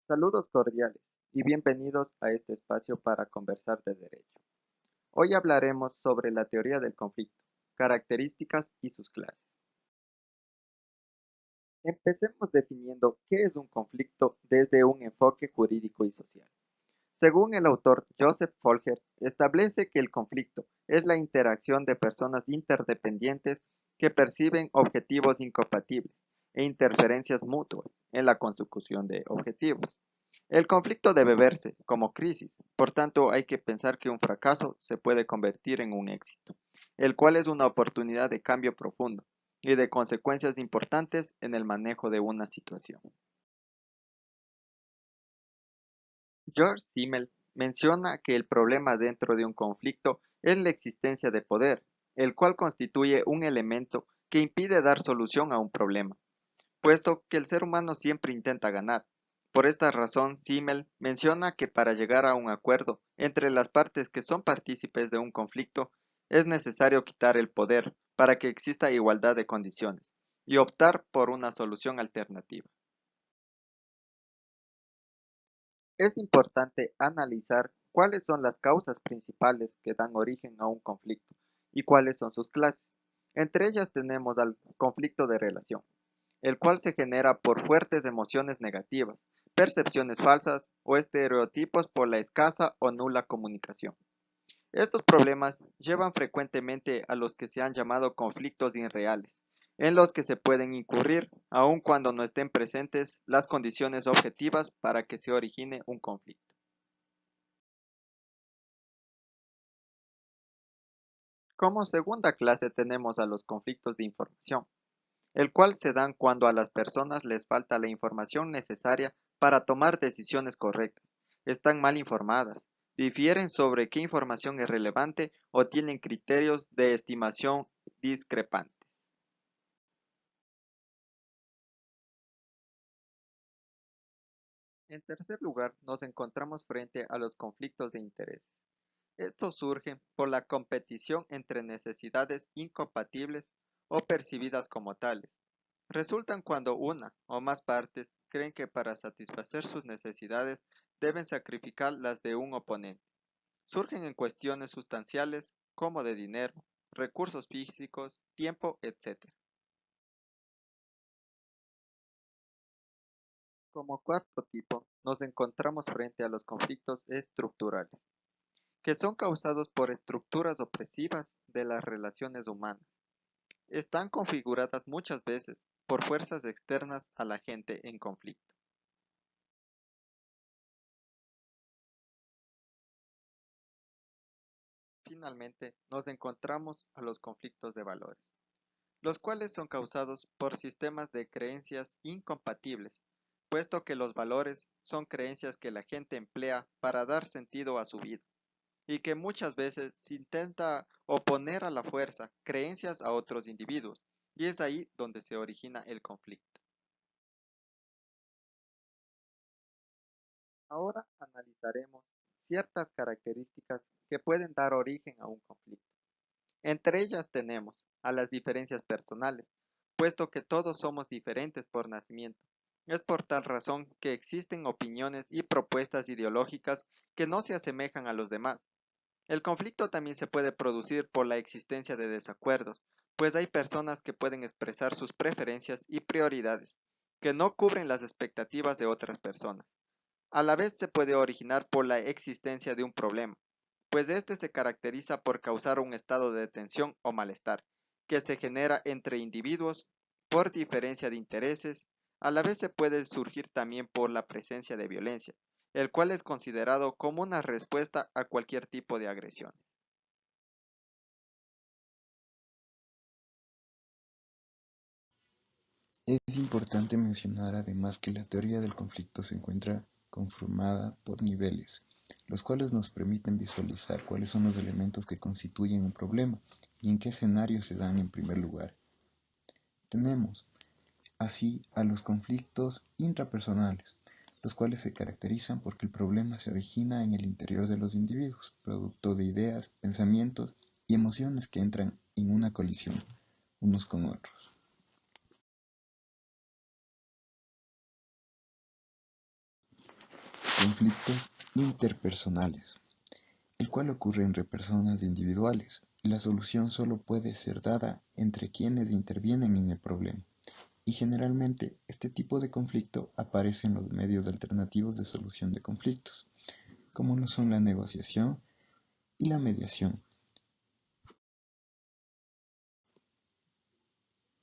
Saludos cordiales y bienvenidos a este espacio para conversar de derecho. Hoy hablaremos sobre la teoría del conflicto, características y sus clases. Empecemos definiendo qué es un conflicto desde un enfoque jurídico y social. Según el autor Joseph Folger, establece que el conflicto es la interacción de personas interdependientes que perciben objetivos incompatibles e interferencias mutuas en la consecución de objetivos. El conflicto debe verse como crisis, por tanto hay que pensar que un fracaso se puede convertir en un éxito, el cual es una oportunidad de cambio profundo y de consecuencias importantes en el manejo de una situación. George Simmel menciona que el problema dentro de un conflicto es la existencia de poder, el cual constituye un elemento que impide dar solución a un problema, puesto que el ser humano siempre intenta ganar. Por esta razón, Simmel menciona que para llegar a un acuerdo entre las partes que son partícipes de un conflicto, es necesario quitar el poder para que exista igualdad de condiciones y optar por una solución alternativa. Es importante analizar cuáles son las causas principales que dan origen a un conflicto y cuáles son sus clases. Entre ellas tenemos al conflicto de relación, el cual se genera por fuertes emociones negativas, percepciones falsas o estereotipos por la escasa o nula comunicación. Estos problemas llevan frecuentemente a los que se han llamado conflictos irreales, en los que se pueden incurrir aun cuando no estén presentes las condiciones objetivas para que se origine un conflicto. Como segunda clase tenemos a los conflictos de información, el cual se dan cuando a las personas les falta la información necesaria para tomar decisiones correctas, están mal informadas, difieren sobre qué información es relevante o tienen criterios de estimación discrepantes. En tercer lugar, nos encontramos frente a los conflictos de intereses. Estos surgen por la competición entre necesidades incompatibles o percibidas como tales. Resultan cuando una o más partes creen que para satisfacer sus necesidades deben sacrificar las de un oponente. Surgen en cuestiones sustanciales como de dinero, recursos físicos, tiempo, etc. Como cuarto tipo, nos encontramos frente a los conflictos estructurales, que son causados por estructuras opresivas de las relaciones humanas. Están configuradas muchas veces por fuerzas externas a la gente en conflicto. Finalmente, nos encontramos a los conflictos de valores, los cuales son causados por sistemas de creencias incompatibles, puesto que los valores son creencias que la gente emplea para dar sentido a su vida, y que muchas veces se intenta oponer a la fuerza creencias a otros individuos, y es ahí donde se origina el conflicto. Ahora analizaremos ciertas características que pueden dar origen a un conflicto. Entre ellas tenemos a las diferencias personales, puesto que todos somos diferentes por nacimiento. Es por tal razón que existen opiniones y propuestas ideológicas que no se asemejan a los demás. El conflicto también se puede producir por la existencia de desacuerdos, pues hay personas que pueden expresar sus preferencias y prioridades, que no cubren las expectativas de otras personas. A la vez se puede originar por la existencia de un problema, pues este se caracteriza por causar un estado de tensión o malestar, que se genera entre individuos por diferencia de intereses. A la vez se puede surgir también por la presencia de violencia, el cual es considerado como una respuesta a cualquier tipo de agresión. Es importante mencionar además que la teoría del conflicto se encuentra conformada por niveles, los cuales nos permiten visualizar cuáles son los elementos que constituyen un problema y en qué escenarios se dan en primer lugar. Tenemos así a los conflictos intrapersonales, los cuales se caracterizan porque el problema se origina en el interior de los individuos, producto de ideas, pensamientos y emociones que entran en una colisión unos con otros. conflictos interpersonales, el cual ocurre entre personas individuales. La solución solo puede ser dada entre quienes intervienen en el problema, y generalmente este tipo de conflicto aparece en los medios alternativos de solución de conflictos, como lo son la negociación y la mediación.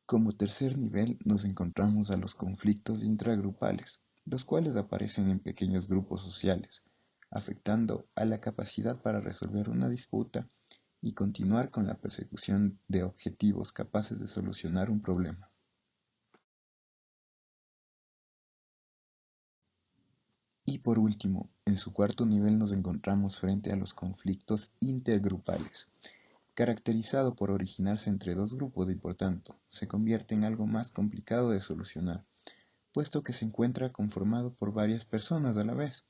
Como tercer nivel nos encontramos a los conflictos intragrupales, los cuales aparecen en pequeños grupos sociales, afectando a la capacidad para resolver una disputa y continuar con la persecución de objetivos capaces de solucionar un problema. Y por último, en su cuarto nivel nos encontramos frente a los conflictos intergrupales, caracterizado por originarse entre dos grupos y por tanto se convierte en algo más complicado de solucionar, puesto que se encuentra conformado por varias personas a la vez.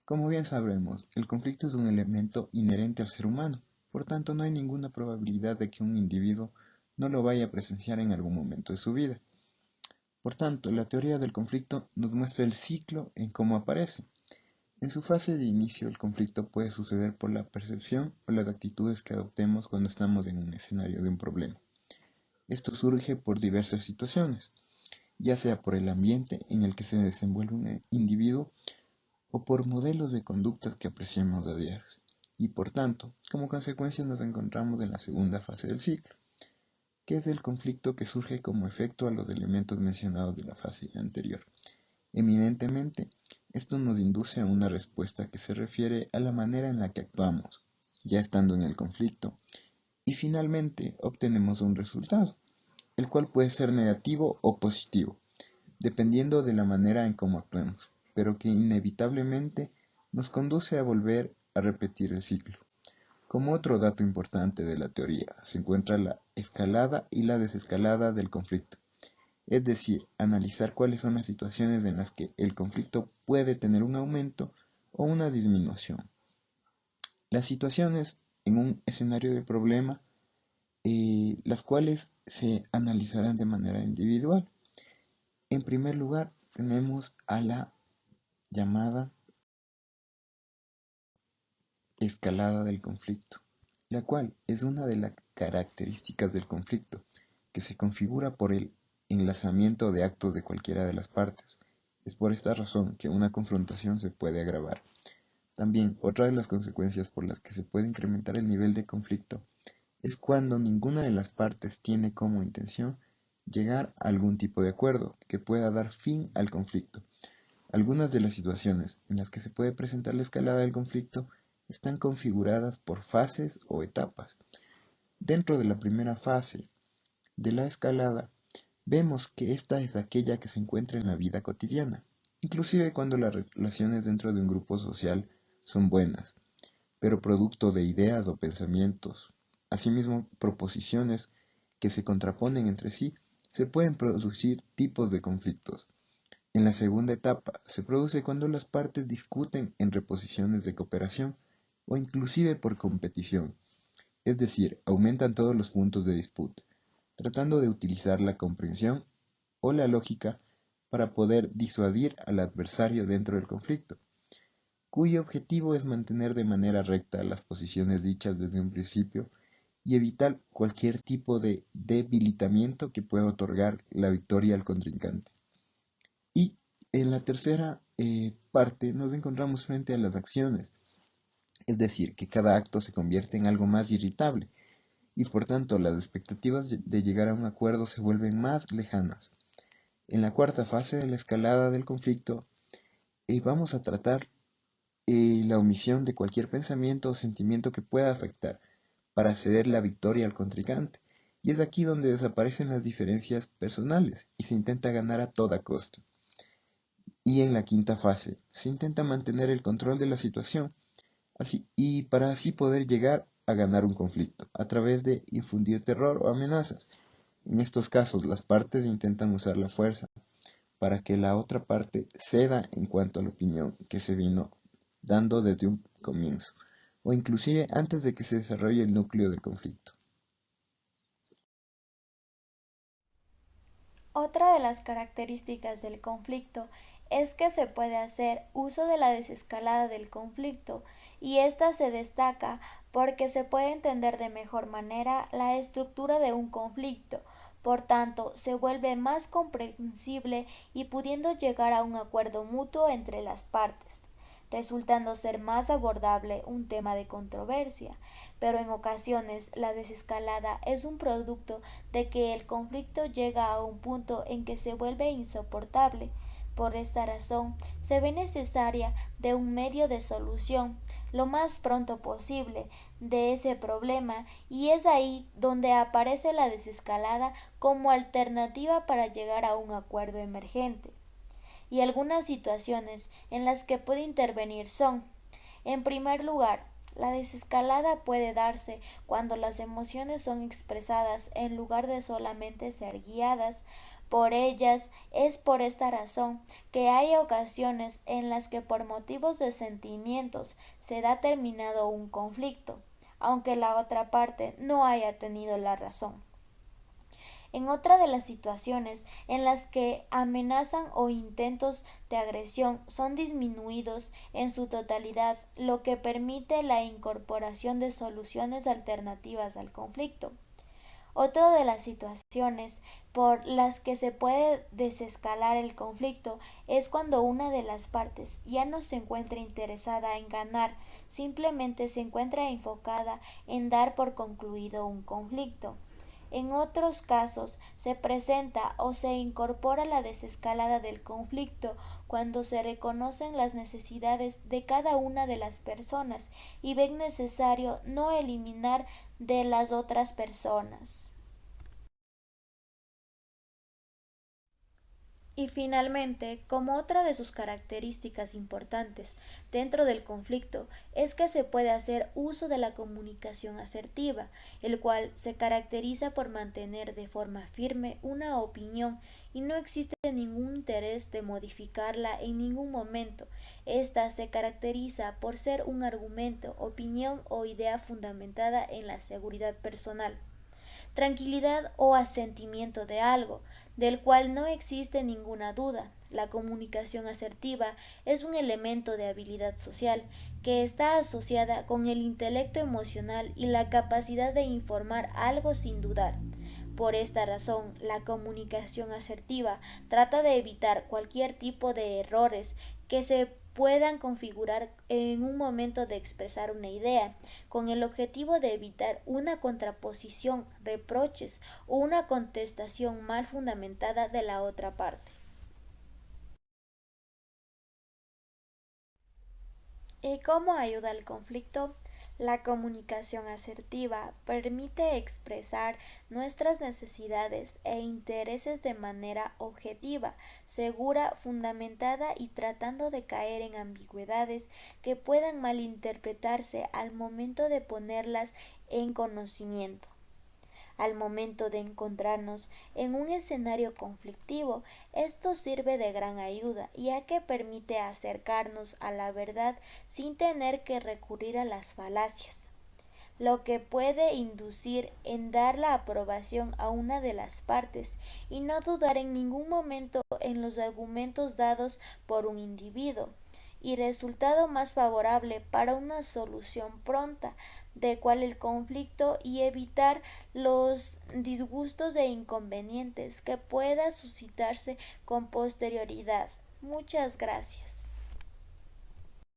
Como bien sabemos, el conflicto es un elemento inherente al ser humano, por tanto no hay ninguna probabilidad de que un individuo no lo vaya a presenciar en algún momento de su vida. Por tanto, la teoría del conflicto nos muestra el ciclo en cómo aparece. En su fase de inicio, el conflicto puede suceder por la percepción o las actitudes que adoptemos cuando estamos en un escenario de un problema. Esto surge por diversas situaciones, ya sea por el ambiente en el que se desenvuelve un individuo o por modelos de conductas que apreciamos a diario. Y por tanto, como consecuencia nos encontramos en la segunda fase del ciclo, que es el conflicto que surge como efecto a los elementos mencionados de la fase anterior. Eminentemente, esto nos induce a una respuesta que se refiere a la manera en la que actuamos, ya estando en el conflicto, y finalmente obtenemos un resultado, el cual puede ser negativo o positivo, dependiendo de la manera en cómo actuemos, pero que inevitablemente nos conduce a volver a repetir el ciclo. Como otro dato importante de la teoría, se encuentra la escalada y la desescalada del conflicto, es decir, analizar cuáles son las situaciones en las que el conflicto puede tener un aumento o una disminución. Las situaciones en un escenario de problema, las cuales se analizarán de manera individual. En primer lugar, tenemos a la llamada escalada del conflicto, la cual es una de las características del conflicto, que se configura por el enlazamiento de actos de cualquiera de las partes. Es por esta razón que una confrontación se puede agravar. También, otra de las consecuencias por las que se puede incrementar el nivel de conflicto es cuando ninguna de las partes tiene como intención llegar a algún tipo de acuerdo que pueda dar fin al conflicto. Algunas de las situaciones en las que se puede presentar la escalada del conflicto están configuradas por fases o etapas. Dentro de la primera fase de la escalada, vemos que esta es aquella que se encuentra en la vida cotidiana, inclusive cuando las relaciones dentro de un grupo social son buenas, pero producto de ideas o pensamientos, asimismo proposiciones que se contraponen entre sí, se pueden producir tipos de conflictos. En la segunda etapa se produce cuando las partes discuten en reposiciones de cooperación o inclusive por competición, es decir, aumentan todos los puntos de disputa, tratando de utilizar la comprensión o la lógica para poder disuadir al adversario dentro del conflicto, cuyo objetivo es mantener de manera recta las posiciones dichas desde un principio y evitar cualquier tipo de debilitamiento que pueda otorgar la victoria al contrincante. Y en la tercera parte nos encontramos frente a las acciones, es decir, que cada acto se convierte en algo más irritable y por tanto las expectativas de llegar a un acuerdo se vuelven más lejanas. En la cuarta fase de la escalada del conflicto vamos a tratar la omisión de cualquier pensamiento o sentimiento que pueda afectar para ceder la victoria al contrincante. Y es aquí donde desaparecen las diferencias personales y se intenta ganar a toda costa. Y en la quinta fase se intenta mantener el control de la situación y para así poder llegar a ganar un conflicto a través de infundir terror o amenazas. En estos casos las partes intentan usar la fuerza para que la otra parte ceda en cuanto a la opinión que se vino dando desde un comienzo, o inclusive antes de que se desarrolle el núcleo del conflicto. Otra de las características del conflicto es que se puede hacer uso de la desescalada del conflicto y ésta se destaca porque se puede entender de mejor manera la estructura de un conflicto, por tanto se vuelve más comprensible y pudiendo llegar a un acuerdo mutuo entre las partes, resultando ser más abordable un tema de controversia, pero en ocasiones la desescalada es un producto de que el conflicto llega a un punto en que se vuelve insoportable. Por esta razón, se ve necesaria de un medio de solución lo más pronto posible de ese problema y es ahí donde aparece la desescalada como alternativa para llegar a un acuerdo emergente y algunas situaciones en las que puede intervenir son, en primer lugar, la desescalada puede darse cuando las emociones son expresadas en lugar de solamente ser guiadas por ellas. Es por esta razón que hay ocasiones en las que por motivos de sentimientos se da terminado un conflicto, aunque la otra parte no haya tenido la razón. En otra de las situaciones en las que amenazan o intentos de agresión son disminuidos en su totalidad, lo que permite la incorporación de soluciones alternativas al conflicto. Otra de las situaciones por las que se puede desescalar el conflicto es cuando una de las partes ya no se encuentra interesada en ganar, simplemente se encuentra enfocada en dar por concluido un conflicto. En otros casos se presenta o se incorpora la desescalada del conflicto cuando se reconocen las necesidades de cada una de las personas y ven necesario no eliminar de las otras personas. Y finalmente, como otra de sus características importantes dentro del conflicto es que se puede hacer uso de la comunicación asertiva, el cual se caracteriza por mantener de forma firme una opinión y no existe ningún interés de modificarla en ningún momento. Esta se caracteriza por ser un argumento, opinión o idea fundamentada en la seguridad personal, tranquilidad o asentimiento de algo, del cual no existe ninguna duda. La comunicación asertiva es un elemento de habilidad social que está asociada con el intelecto emocional y la capacidad de informar algo sin dudar. Por esta razón, la comunicación asertiva trata de evitar cualquier tipo de errores que se puedan configurar en un momento de expresar una idea, con el objetivo de evitar una contraposición, reproches o una contestación mal fundamentada de la otra parte. ¿Y cómo ayuda al conflicto? La comunicación asertiva permite expresar nuestras necesidades e intereses de manera objetiva, segura, fundamentada y tratando de caer en ambigüedades que puedan malinterpretarse al momento de ponerlas en conocimiento. Al momento de encontrarnos en un escenario conflictivo, esto sirve de gran ayuda, ya que permite acercarnos a la verdad sin tener que recurrir a las falacias, lo que puede inducir en dar la aprobación a una de las partes y no dudar en ningún momento en los argumentos dados por un individuo y resultado más favorable para una solución pronta de cual el conflicto y evitar los disgustos e inconvenientes que pueda suscitarse con posterioridad. Muchas gracias.